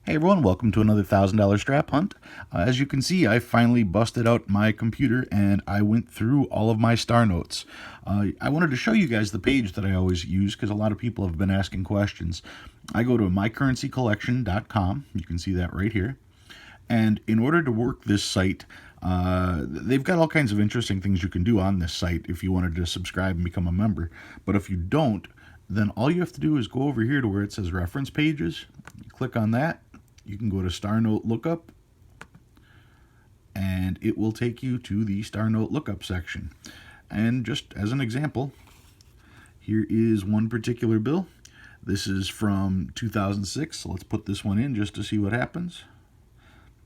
Hey everyone, welcome to another $1,000 strap hunt. As you can see, I finally busted out my computer and I went through all of my star notes. I wanted to show you guys the page that I always use because a lot of people have been asking questions. I go to mycurrencycollection.com. You can see that right here. And in order to work this site, they've got all kinds of interesting things you can do on this site if you wanted to subscribe and become a member. But if you don't, then all you have to do is go over here to where it says reference pages. You click on that. You can go to Star Note Lookup, and it will take you to the Star Note Lookup section. And just as an example, here is one particular bill. This is from 2006, so let's put this one in just to see what happens.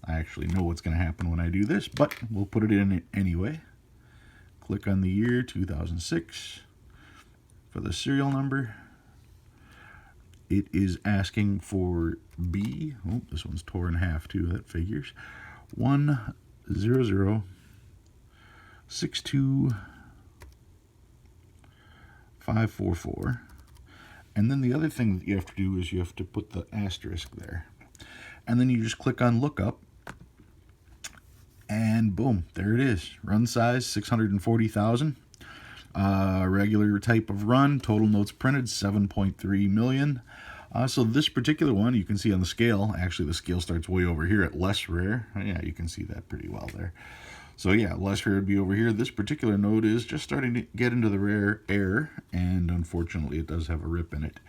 I actually know what's going to happen when I do this, but we'll put it in anyway. Click on the year 2006 for the serial number. It is asking for B. Oh, this one's tore in half too. That figures. 100625544. And then the other thing that you have to do is you have to put the asterisk there. And then you just click on lookup. And boom, there it is. Run size 640,000. Regular type of run. Total notes printed 7.3 million. So this particular one, you can see on the scale, actually the scale starts way over here at less rare. Yeah, you can see that pretty well there. So yeah, less rare would be over here. This particular note is just starting to get into the rare air, and unfortunately it does have a rip in it.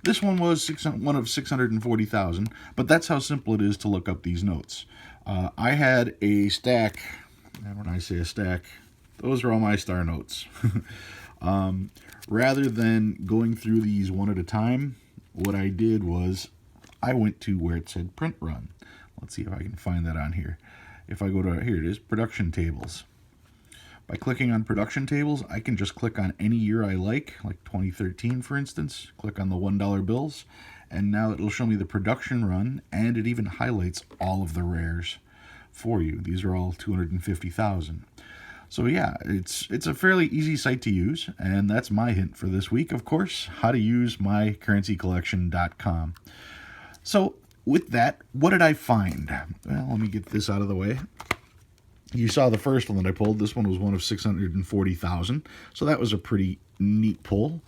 This one was one of 640,000, but that's how simple it is to look up these notes. I had a stack, and when I say a stack, those are all my star notes. Rather than going through these one at a time, what I did was I went to where it said print run. Let's see if I can find that on here. If I go to, here it is, production tables. By clicking on production tables, I can just click on any year I like 2013 for instance, click on the $1 bills, and now it'll show me the production run, and it even highlights all of the rares for you. These are all 250,000. So yeah, it's a fairly easy site to use, and that's my hint for this week, of course, how to use mycurrencycollection.com. So with that, what did I find? Well, let me get this out of the way. You saw the first one that I pulled. This one was one of 640,000, so that was a pretty neat pull.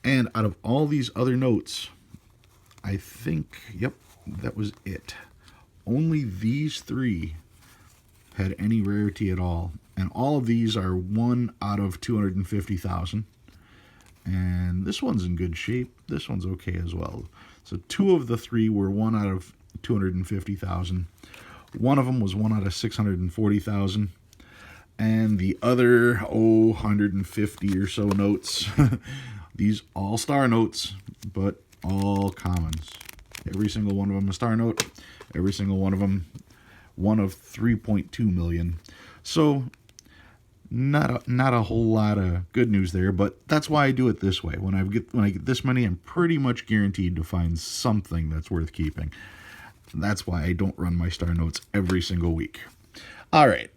And out of all these other notes, I think, yep, that was it. Only these three had any rarity at all. And all of these are 1 out of 250,000. And this one's in good shape. This one's okay as well. So 2 of the 3 were 1 out of 250,000. One of them was 1 out of 640,000. And the other, 150 or so notes. These all star notes, but all commons. Every single one of them a star note. Every single one of them, one of 3.2 million. So not a whole lot of good news there, but that's why I do it this way. When I get this many, I'm pretty much guaranteed to find something that's worth keeping. That's why I don't run my star notes every single week. All right.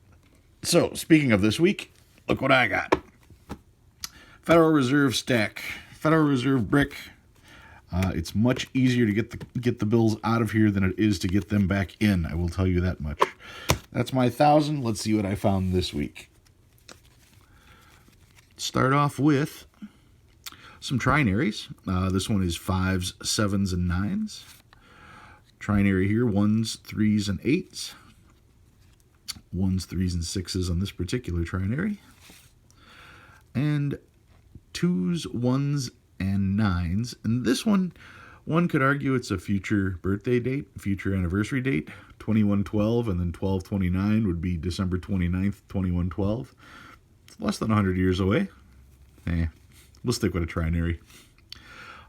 So speaking of this week, look what I got. Federal Reserve stack, Federal Reserve brick. It's much easier to get the bills out of here than it is to get them back in. I will tell you that much. That's my 1,000. Let's see what I found this week. Start off with some trinaries. This one is 5s, 7s, and 9s. Trinary here, 1s, 3s, and 8s. 1s, 3s, and 6s on this particular trinary. And 2s, 1s, and 9s. And this one could argue it's a future birthday date, future anniversary date. 2112 and then 1229 would be December 29th, 2112. It's less than 100 years away. We'll stick with a trinary.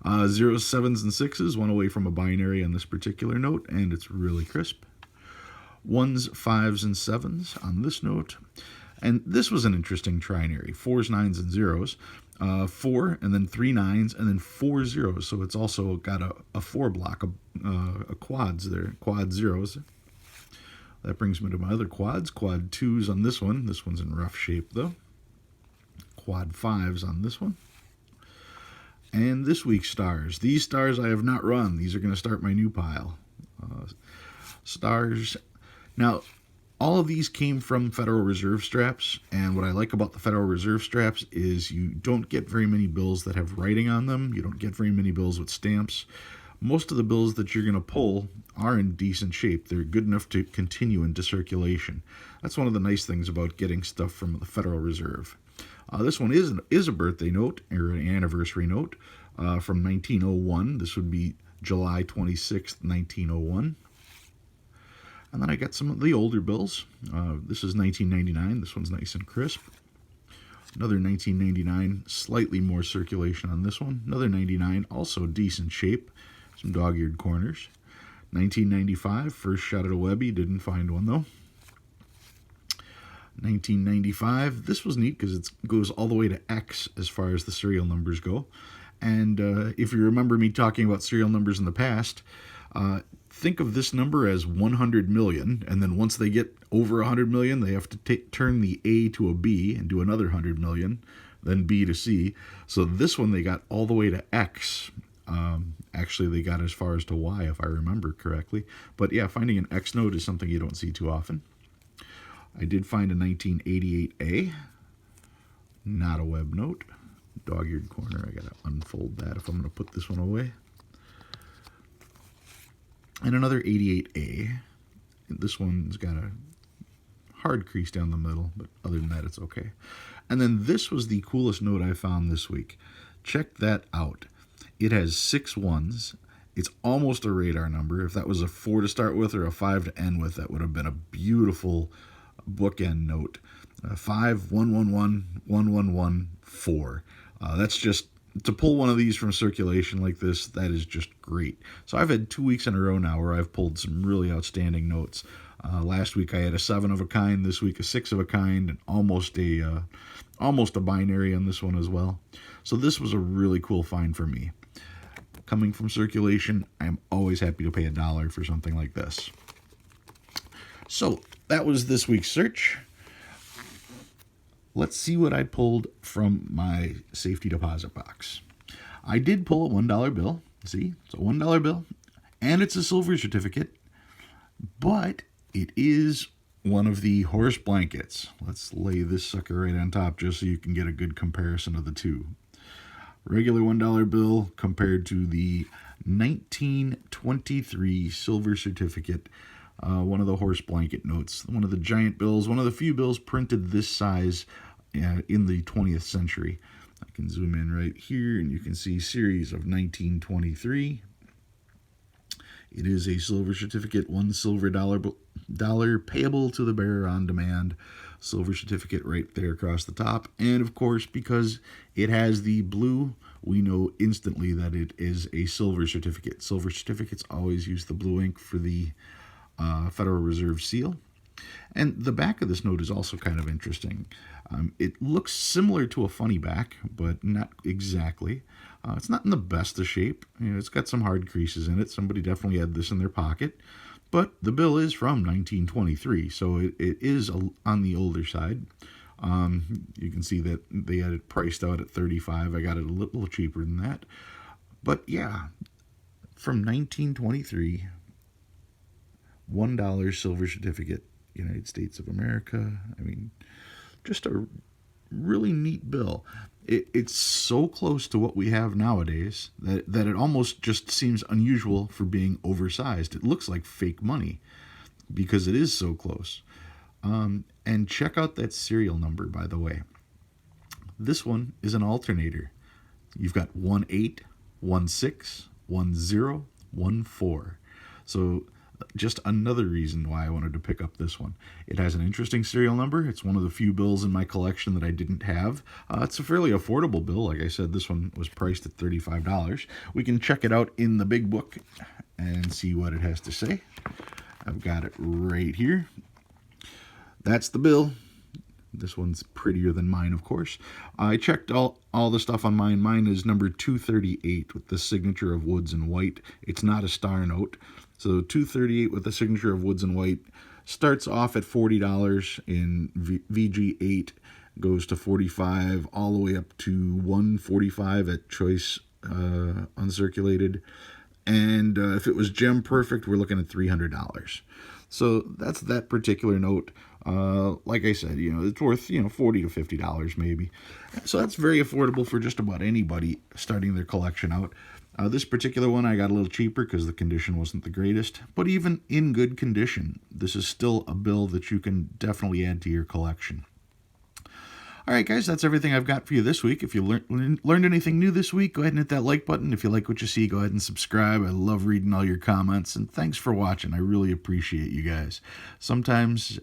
0s, 7s, and 6s, one away from a binary on this particular note, and it's really crisp. 1s, 5s, and 7s on this note. And this was an interesting trinary. 4s, 9s, and 0s. 4, and then 3 9s, and then 4 0s. So it's also got a 4 block, a quads there, quad 0s. That brings me to my other quads. Quad 2s on this one. This one's in rough shape, though. Quad 5s on this one. And this week's stars. These stars I have not run. These are going to start my new pile. stars. Now, all of these came from Federal Reserve straps, and what I like about the Federal Reserve straps is you don't get very many bills that have writing on them. You don't get very many bills with stamps. Most of the bills that you're going to pull are in decent shape. They're good enough to continue into circulation. That's one of the nice things about getting stuff from the Federal Reserve. This one is a birthday note, or an anniversary note, from 1901. This would be July 26th, 1901. And then I got some of the older bills. This is 1999. This one's nice and crisp. Another 1999, slightly more circulation on this one. Another 99, also decent shape. Some dog-eared corners. 1995, first shot at a Webby. Didn't find one, though. 1995, this was neat because it goes all the way to X as far as the serial numbers go. And if you remember me talking about serial numbers in the past, think of this number as 100 million, and then once they get over 100 million, they have to turn the A to a B and do another 100 million, then B to C. So this one they got all the way to X. Actually, they got as far as to Y, if I remember correctly. But yeah, finding an X note is something you don't see too often. I did find a 1988A, not a web note. Dog-eared corner, I gotta unfold that if I'm gonna put this one away. And another 88A. This one's got a hard crease down the middle, but other than that, it's okay. And then this was the coolest note I found this week. Check that out. It has 6 ones. It's almost a radar number. If that was a 4 to start with or a 5 to end with, that would have been a beautiful bookend note. 5, 111, 111, 4. That's just, to pull one of these from circulation like this, that is just great. So I've had 2 weeks in a row now where I've pulled some really outstanding notes. Last week I had a 7 of a kind, this week a 6 of a kind, and almost a binary on this one as well. So this was a really cool find for me. Coming from circulation, I'm always happy to pay $1 for something like this. So that was this week's search. Let's see what I pulled from my safety deposit box. I did pull a $1 bill. See, it's a $1 bill, and it's a silver certificate, but it is one of the horse blankets. Let's lay this sucker right on top just so you can get a good comparison of the two. Regular $1 bill compared to the 1923 silver certificate. One of the horse blanket notes, one of the giant bills, one of the few bills printed this size in the 20th century. I can zoom in right here and you can see series of 1923. It is a silver certificate, $1 silver dollar payable to the bearer on demand. Silver certificate right there across the top. And of course, because it has the blue, we know instantly that it is a silver certificate. Silver certificates always use the blue ink for the Federal Reserve seal. And the back of this note is also kind of interesting. It looks similar to a funny back, but not exactly. It's not in the best of shape. You know, it's got some hard creases in it. Somebody definitely had this in their pocket. But the bill is from 1923, so it is on the older side. You can see that they had it priced out at $35. I got it a little cheaper than that. But yeah, from 1923, $1 silver certificate, United States of America. I mean, just a really neat bill. It's so close to what we have nowadays that it almost just seems unusual for being oversized. It looks like fake money because it is so close. And check out that serial number, by the way. This one is an alternator. You've got 18, 16, 10, 14. So just another reason why I wanted to pick up this one. It has an interesting serial number. It's one of the few bills in my collection that I didn't have. It's a fairly affordable bill. Like I said, this one was priced at $35. We can check it out in the big book and see what it has to say. I've got it right here. That's the bill. This one's prettier than mine, of course. I checked all the stuff on mine. Mine is number 238 with the signature of Woods and White. It's not a star note. So 238 with the signature of Woods and White starts off at $40 in VG8, goes to $45, all the way up to $145 at Choice Uncirculated. And if it was gem perfect, we're looking at $300. So that's that particular note. Like I said, it's worth, $40 to $50 maybe. So that's very affordable for just about anybody starting their collection out. This particular one I got a little cheaper because the condition wasn't the greatest. But even in good condition, this is still a bill that you can definitely add to your collection. All right, guys, that's everything I've got for you this week. If you learned anything new this week, go ahead and hit that like button. If you like what you see, go ahead and subscribe. I love reading all your comments, and thanks for watching. I really appreciate you guys. Sometimes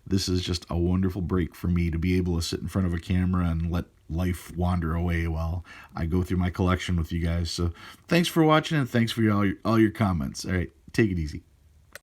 this is just a wonderful break for me to be able to sit in front of a camera and let life wander away while I go through my collection with you guys. So thanks for watching, and thanks for all your comments. All right, take it easy.